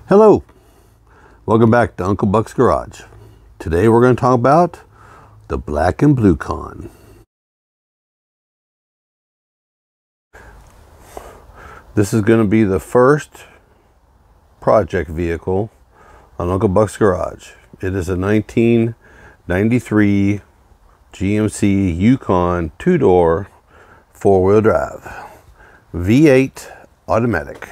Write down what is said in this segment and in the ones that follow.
Hello, welcome back to Uncle Buck's Garage. Today we're going to talk about the Black and Blue Con. This is going to be the first project vehicle on Uncle Buck's Garage. It is a 1993 GMC Yukon 2-door 4-wheel drive V8 automatic.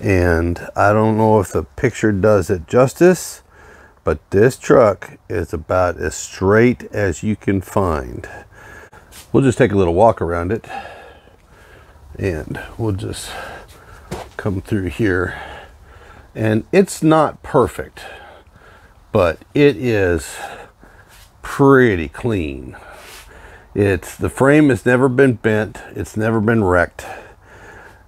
And I don't know if the picture does it justice, but this truck is about as straight as you can find. We'll just take a little walk around it, and we'll just come through here. And it's not perfect, but it is pretty clean. The frame has never been bent, it's never been wrecked.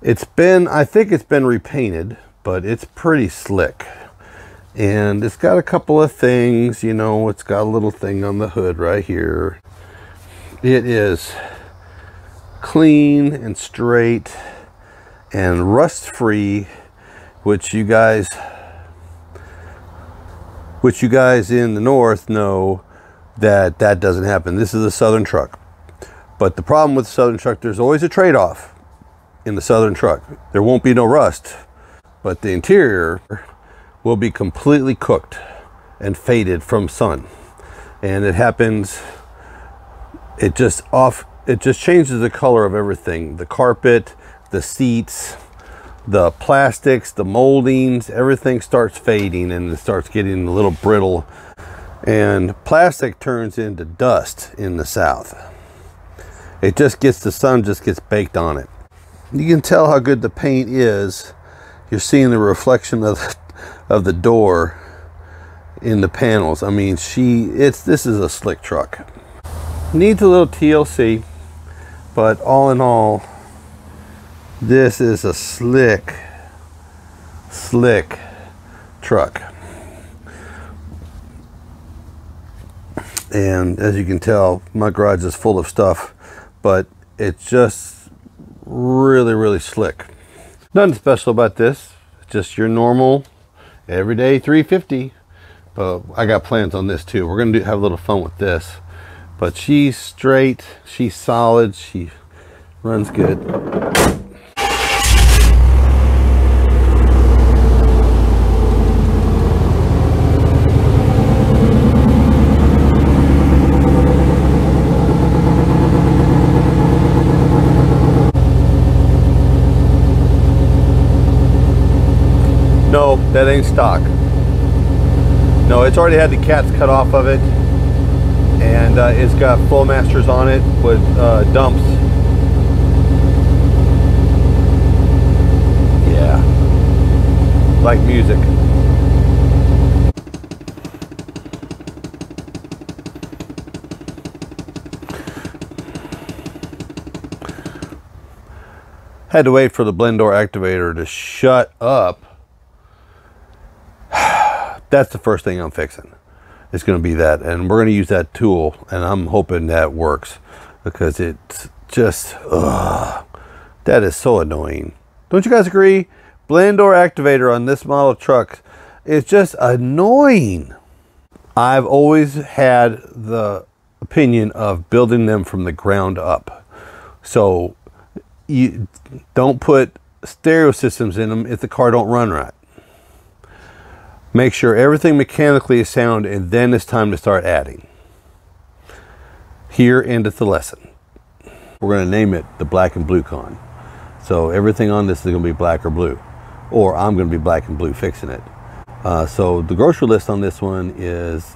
I think it's been repainted, but it's pretty slick. And it's got a couple of things, you know, it's got a little thing on the hood right here. It is clean and straight and rust-free, which you guys in the north know that doesn't happen. This is a southern truck. But the problem with the southern truck, there's always a trade-off. In the southern truck, there won't be no rust, but the interior will be completely cooked and faded from sun. And it happens, it just changes the color of everything. The carpet, the seats, the plastics, the moldings, everything starts fading and it starts getting a little brittle. And plastic turns into dust in the south. It just gets, the sun just gets baked on it. You can tell how good the paint is. You're seeing the reflection of the door in the panels. I mean, this is a slick truck. Needs a little TLC, but all in all, this is a slick truck. And as you can tell, my garage is full of stuff, but it's just really slick. Nothing special about this. It's just your normal everyday 350. But I got plans on this too. We're gonna have a little fun with this. But she's straight, she's solid, she runs good. No, that ain't stock. No, it's already had the cats cut off of it, and it's got Flowmasters on it with dumps. Yeah, like music. Had to wait for the blend door activator to shut up. That's the first thing I'm fixing. It's going to be that, and we're going to use that tool, and I'm hoping that works, because it's just that is so annoying. Don't you guys agree? Blend door activator on this model truck is just annoying. I've always had the opinion of building them from the ground up, so you don't put stereo systems in them if the car don't run right. Make sure everything mechanically is sound, and then it's time to start adding. Here endeth the lesson. We're going to name it the Black and Blue Con. So everything on this is going to be black or blue. Or I'm going to be black and blue fixing it. So the grocery list on this one is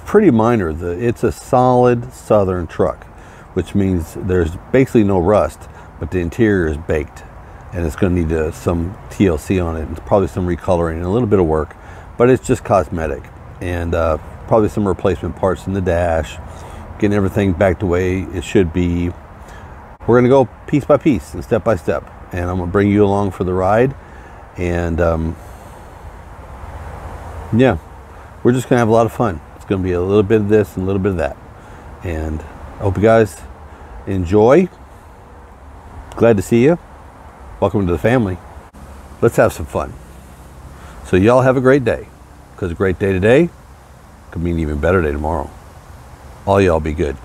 pretty minor. It's a solid southern truck, which means there's basically no rust, but the interior is baked. And it's going to need some TLC on it, and probably some recoloring and a little bit of work. But it's just cosmetic, and probably some replacement parts in the dash, getting everything back the way it should be. We're going to go piece by piece and step by step, and I'm going to bring you along for the ride. And yeah, we're just going to have a lot of fun. It's going to be a little bit of this and a little bit of that. And I hope you guys enjoy. Glad to see you. Welcome to the family. Let's have some fun. So y'all have a great day, because a great day today could mean an even better day tomorrow. All y'all be good.